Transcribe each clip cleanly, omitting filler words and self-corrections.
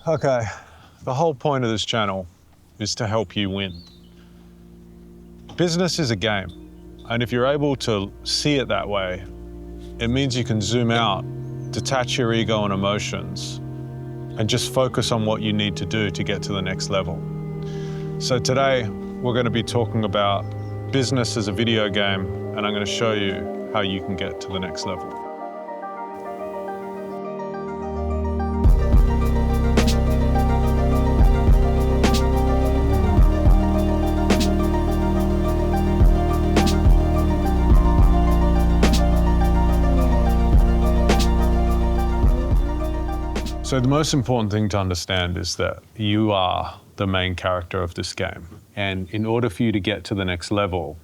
Okay, the whole point of this channel is to help you win. Business is a game, and if you're able to see it that way, it means you can zoom out, detach your ego and emotions, and just focus on what you need to do to get to the next level. So today, we're going to be talking about business as a video game, and I'm going to show you how you can get to the next level. So the most important thing to understand is that you are the main character of this game. And in order for you to get to the next level,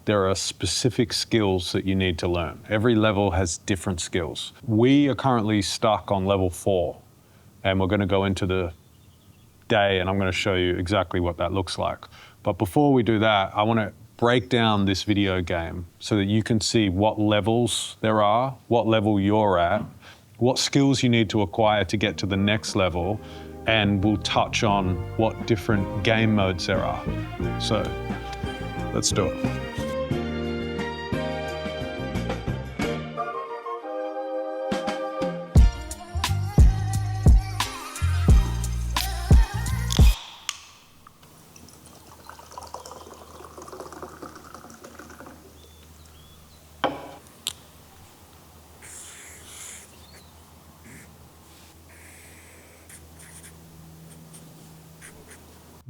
there are specific skills that you need to learn. Every level has different skills. We are currently stuck on level 4, and we're going to go into the day and I'm going to show you exactly what that looks like. But before we do that, I want to break down this video game so that you can see what levels there are, what level you're at, what skills you need to acquire to get to the next level, and we'll touch on what different game modes there are. So let's do it.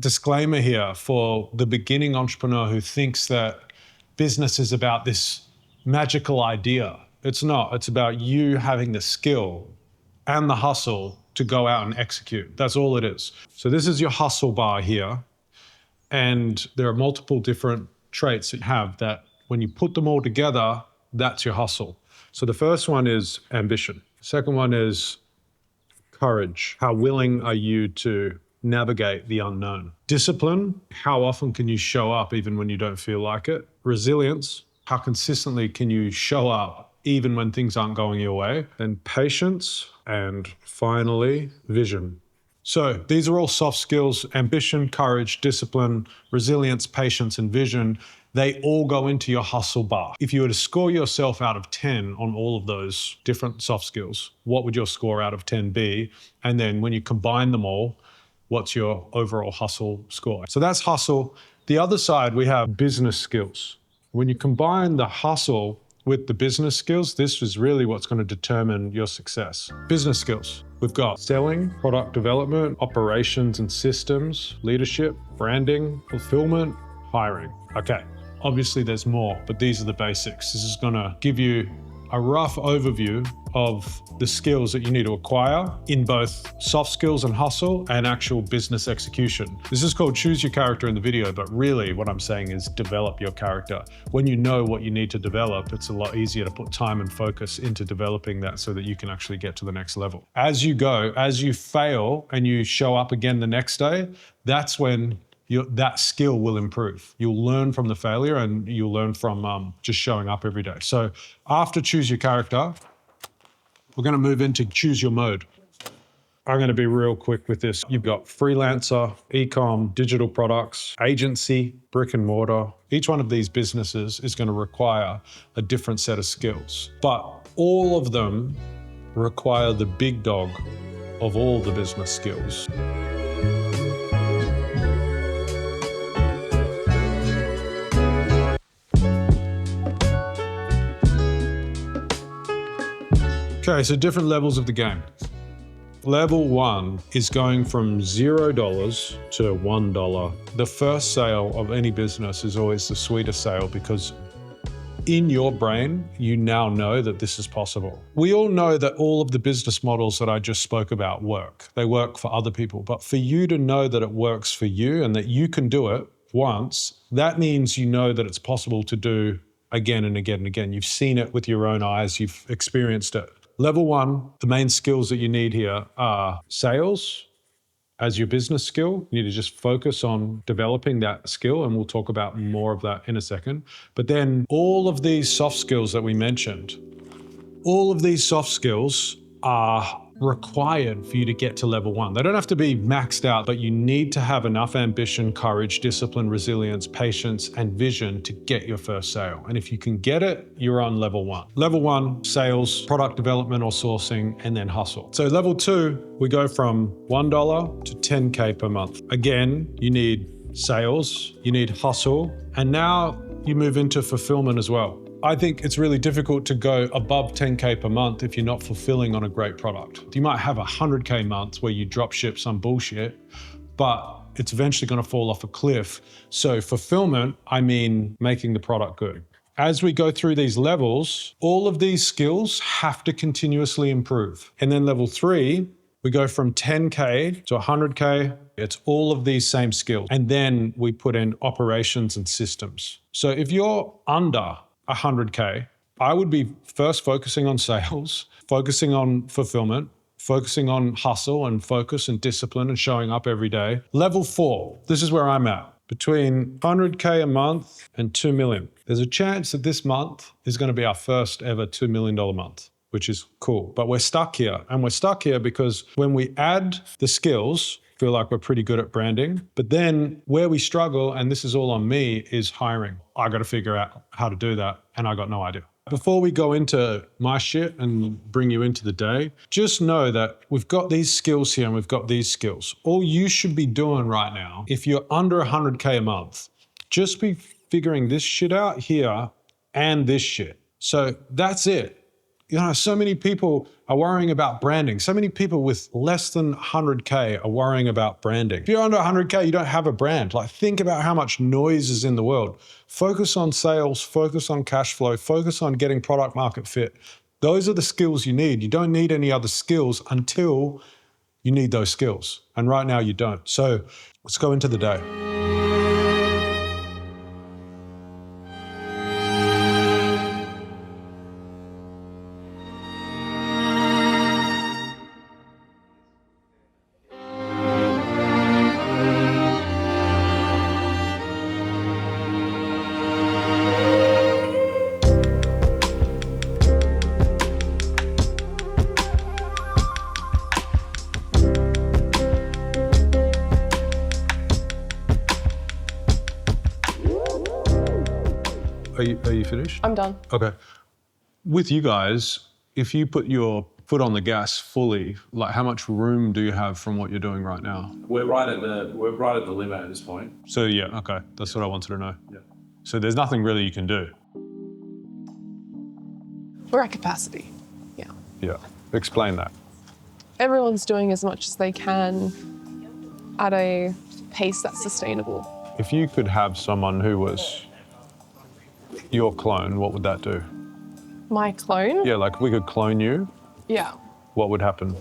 Disclaimer here for the beginning entrepreneur who thinks that business is about this magical idea. It's not. It's about you having the skill and the hustle to go out and execute. That's all it is. So this is your hustle bar here. And there are multiple different traits that you have that when you put them all together, that's your hustle. So the first one is ambition. The second one is courage. How willing are you to navigate the unknown? Discipline, how often can you show up even when you don't feel like it? Resilience, how consistently can you show up even when things aren't going your way? Then patience, and finally, vision. So these are all soft skills: ambition, courage, discipline, resilience, patience, and vision. They all go into your hustle bar. If you were to score yourself out of 10 on all of those different soft skills, what would your score out of 10 be? And then when you combine them all, what's your overall hustle score? So that's hustle. The other side, we have business skills. When you combine the hustle with the business skills, this is really what's going to determine your success. Business skills. We've got selling, product development, operations and systems, leadership, branding, fulfillment, hiring. Okay, obviously there's more, but these are the basics. This is going to give you a rough overview of the skills that you need to acquire in both soft skills and hustle and actual business execution. This is called choose your character in the video, but really what I'm saying is develop your character. When you know what you need to develop, it's a lot easier to put time and focus into developing that so that you can actually get to the next level. As you go, as you fail and you show up again the next day, that's when that skill will improve. You'll learn from the failure and you'll learn from just showing up every day. So after choose your character, we're going to move into choose your mode. I'm going to be real quick with this. You've got freelancer, e-com, digital products, agency, brick and mortar. Each one of these businesses is going to require a different set of skills, but all of them require the big dog of all the business skills. Okay, so different levels of the game. Level 1 is going from $0 to $1. The first sale of any business is always the sweetest sale because in your brain, you now know that this is possible. We all know that all of the business models that I just spoke about work. They work for other people, but for you to know that it works for you and that you can do it once, that means you know that it's possible to do again and again and again. You've seen it with your own eyes, you've experienced it. Level 1, the main skills that you need here are sales as your business skill. You need to just focus on developing that skill, and we'll talk about more of that in a second. But then all of these soft skills that we mentioned, all of these soft skills are required for you to get to level 1. They don't have to be maxed out, but you need to have enough ambition, courage, discipline, resilience, patience, and vision to get your first sale. And if you can get it, you're on level 1. Level 1, sales, product development or sourcing, and then hustle. So level 2, we go from $1 to 10K per month. Again, you need sales, you need hustle, and now you move into fulfillment as well. I think it's really difficult to go above 10K per month if you're not fulfilling on a great product. You might have 100K months where you drop ship some bullshit, but it's eventually going to fall off a cliff. So fulfillment, I mean making the product good. As we go through these levels, all of these skills have to continuously improve. And then level 3, we go from 10K to 100K. It's all of these same skills. And then we put in operations and systems. So if you're under 100K, I would be first focusing on sales, focusing on fulfillment, focusing on hustle and focus and discipline and showing up every day. Level 4, this is where I'm at, between 100K a month and 2 million. There's a chance that this month is going to be our first ever $2 million month, which is cool. But we're stuck here. And we're stuck here because when we add the skills, feel like we're pretty good at branding. But then where we struggle, and this is all on me, is hiring. I got to figure out how to do that, and I got no idea. Before we go into my shit and bring you into the day, just know that we've got these skills here and we've got these skills. All you should be doing right now, if you're under 100K a month, just be figuring this shit out here and this shit. So that's it. You know, so many people are worrying about branding. So many people with less than 100K are worrying about branding. If you're under 100K, you don't have a brand. Like, think about how much noise is in the world. Focus on sales, focus on cash flow, focus on getting product market fit. Those are the skills you need. You don't need any other skills until you need those skills. And right now you don't. So let's go into the day. Are you finished? I'm done. Okay. With you guys, if you put your foot on the gas fully, like how much room do you have from what you're doing right now? We're right at the limit at this point. So yeah, okay. That's what I wanted to know. Yeah. So there's nothing really you can do. We're at capacity. Yeah. Yeah. Explain that. Everyone's doing as much as they can at a pace that's sustainable. If you could have someone who was your clone, what would that do? My clone? Yeah, like we could clone you, Yeah. what would happen?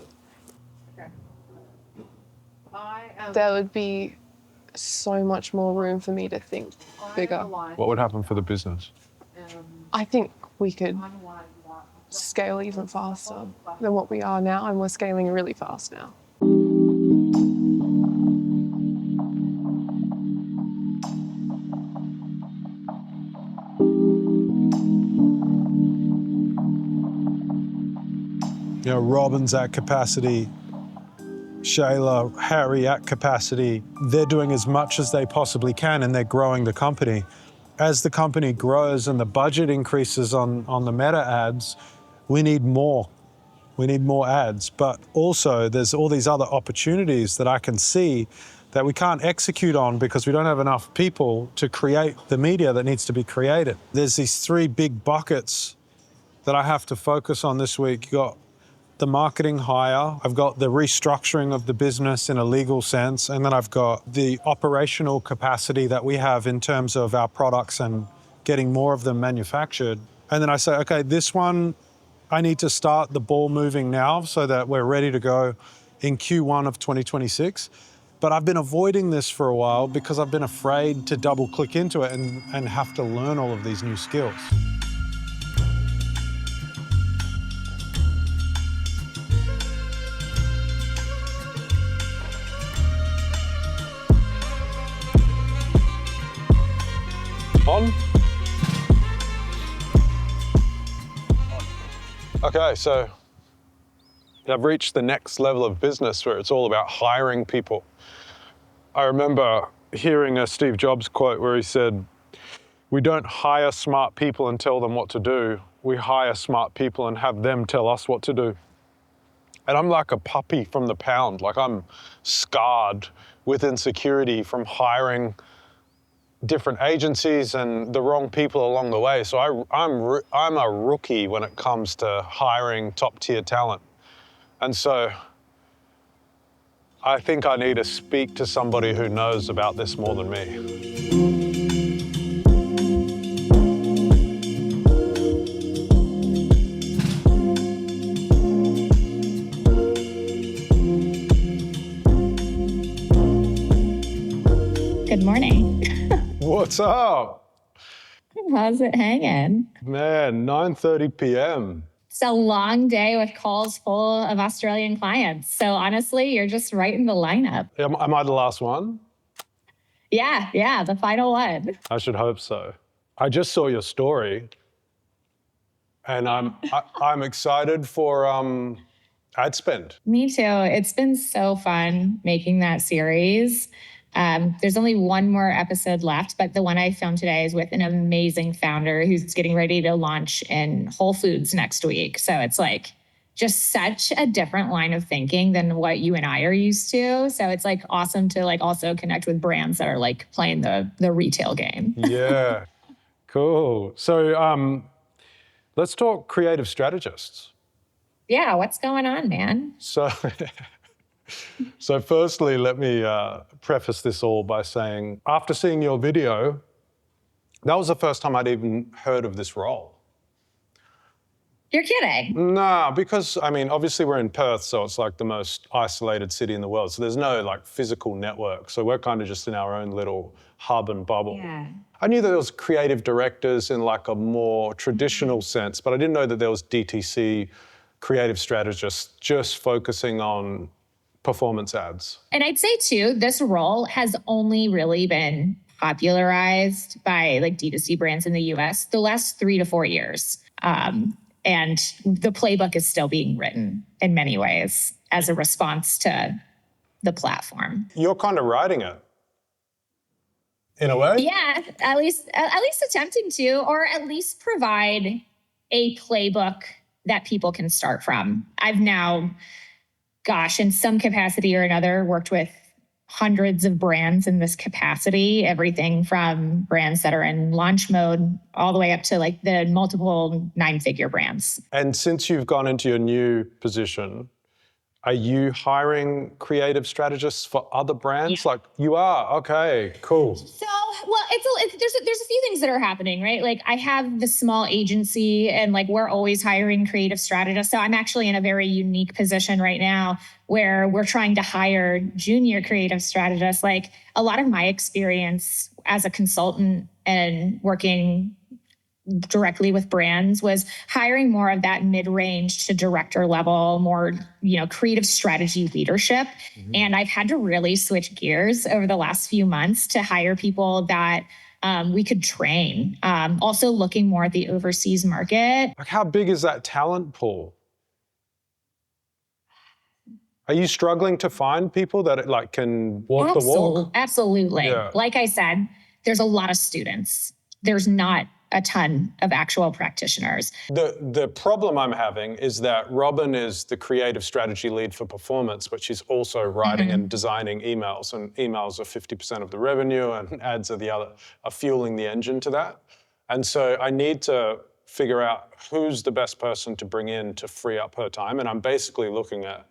There would be so much more room for me to think bigger. What would happen for the business? I think we could scale even faster than what we are now, and we're scaling really fast now. You know, Robin's at capacity, Shayla, Harry at capacity. They're doing as much as they possibly can and they're growing the company. As the company grows and the budget increases on the meta ads, we need more. We need more ads. But also there's all these other opportunities that I can see that we can't execute on because we don't have enough people to create the media that needs to be created. There's these 3 big buckets that I have to focus on this week. You got the marketing hire, I've got the restructuring of the business in a legal sense, and then I've got the operational capacity that we have in terms of our products and getting more of them manufactured. And then I say, okay, this one, I need to start the ball moving now so that we're ready to go in Q1 of 2026. But I've been avoiding this for a while because I've been afraid to double click into it and have to learn all of these new skills. On? Okay, so I've reached the next level of business where it's all about hiring people. I remember hearing a Steve Jobs quote where he said, "We don't hire smart people and tell them what to do. We hire smart people and have them tell us what to do." And I'm like a puppy from the pound. Like, I'm scarred with insecurity from hiring different agencies and the wrong people along the way. So I'm a rookie when it comes to hiring top tier talent. And so I think I need to speak to somebody who knows about this more than me. Good morning. What's up? How's it hanging? Man, 9:30 p.m. It's a long day with calls full of Australian clients. So honestly, you're just right in the lineup. Am I the last one? Yeah, the final one. I should hope so. I just saw your story, and I'm excited for ad spend. Me too. It's been so fun making that series. There's only one more episode left, but the one I filmed today is with an amazing founder who's getting ready to launch in Whole Foods next week. So it's like just such a different line of thinking than what you and I are used to. So it's like awesome to like also connect with brands that are like playing the retail game. Yeah, cool. So let's talk creative strategists. Yeah, what's going on, man? So firstly, let me preface this all by saying, after seeing your video, that was the first time I'd even heard of this role. You're kidding. Nah, because, I mean, obviously we're in Perth, so it's like the most isolated city in the world. So there's no like physical network. So we're kind of just in our own little hub and bubble. Yeah. I knew that there was creative directors in like a more traditional sense, but I didn't know that there was DTC creative strategists just focusing on performance ads. And I'd say too, this role has only really been popularized by like D2C brands in the US the last 3 to 4 years. And the playbook is still being written in many ways as a response to the platform. You're kind of writing it, in a way? Yeah, at least attempting to, or at least provide a playbook that people can start from. I've now, in some capacity or another, worked with hundreds of brands in this capacity, everything from brands that are in launch mode all the way up to like the multiple 9-figure brands. And since you've gone into your new position, are you hiring creative strategists for other brands? Yeah. Like, you are? Okay, cool. So, well, there's a few things that are happening, right? Like I have the small agency and like we're always hiring creative strategists. So I'm actually in a very unique position right now where we're trying to hire junior creative strategists. Like a lot of my experience as a consultant and working directly with brands was hiring more of that mid-range to director level, more, creative strategy leadership. Mm-hmm. And I've had to really switch gears over the last few months to hire people that we could train. Also looking more at the overseas market. Like, how big is that talent pool? Are you struggling to find people that like can walk the walk? Absolutely. Yeah. Like I said, there's a lot of students. There's not a ton of actual practitioners. The problem I'm having is that Robin is the creative strategy lead for performance, but she's also writing and designing emails, and emails are 50% of the revenue and ads are fueling the engine to that. And so I need to figure out who's the best person to bring in to free up her time. And I'm basically looking at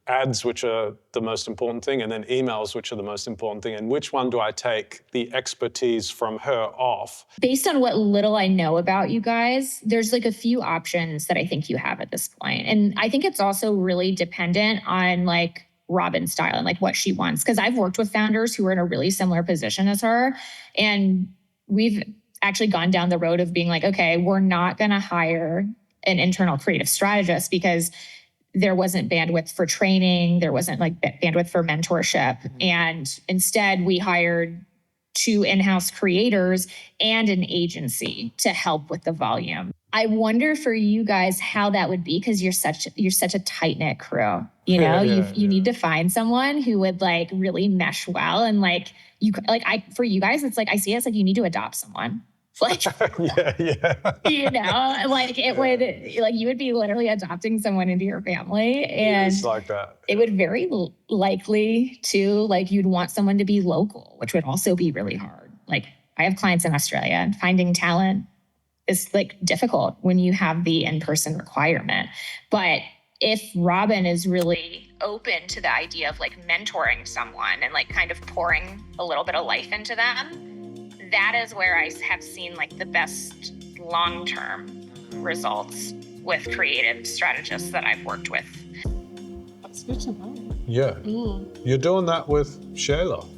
ads, which are the most important thing, and then emails, which are the most important thing. And which one do I take the expertise from her off? Based on what little I know about you guys, there's like a few options that I think you have at this point. And I think it's also really dependent on like Robin's style and like what she wants. Because I've worked with founders who are in a really similar position as her. And we've actually gone down the road of being like, okay, we're not going to hire an internal creative strategist because there wasn't bandwidth for training. There wasn't like bandwidth for mentorship. And instead we hired 2 in-house creators and an agency to help with the volume. I wonder for you guys how that would be, because you're such a tight-knit crew. You know, you need to find someone who would like really mesh well, and for you guys, it's like I see it as like you need to adopt someone. Like, you know, like it would, like you would be literally adopting someone into your family, and It's like that. it would very likely to, like, you'd want someone to be local, which would also be really hard. Like, I have clients in Australia, and finding talent is like difficult when you have the in-person requirement. But if Robin is really open to the idea of like mentoring someone and like kind of pouring a little bit of life into them, that is where I have seen like the best long-term results with creative strategists that I've worked with. That's good to know. Yeah. You're doing that with Shayla.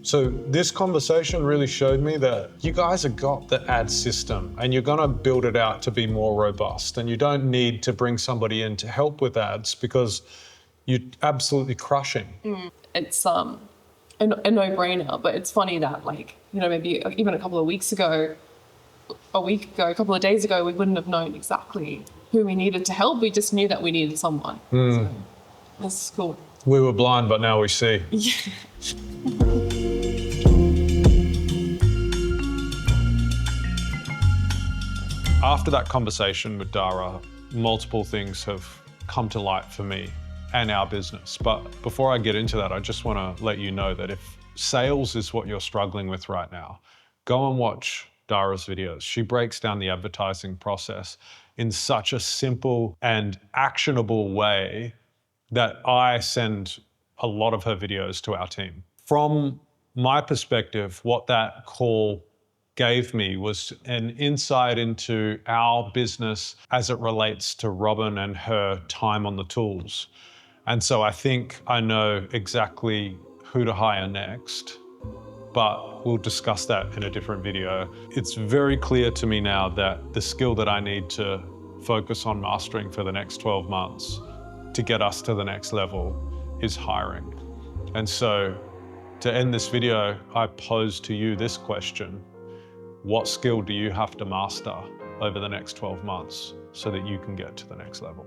So this conversation really showed me that you guys have got the ad system and you're gonna build it out to be more robust, and you don't need to bring somebody in to help with ads because you're absolutely crushing. It's a no-brainer, but it's funny that, like, you know, maybe even a couple of weeks ago, a couple of days ago, we wouldn't have known exactly who we needed to help. We just knew that we needed someone. So that's cool. We were blind, but now we see. Yeah. After that conversation with Dara, multiple things have come to light for me and our business. But before I get into that, I just want to let you know that if sales is what you're struggling with right now, go and watch Dara's videos. She breaks down the advertising process in such a simple and actionable way that I send a lot of her videos to our team. From my perspective, what that call gave me was an insight into our business as it relates to Robin and her time on the tools. And so I think I know exactly who to hire next, but we'll discuss that in a different video. It's very clear to me now that the skill that I need to focus on mastering for the next 12 months to get us to the next level is hiring. And so to end this video, I pose to you this question: what skill do you have to master over the next 12 months so that you can get to the next level?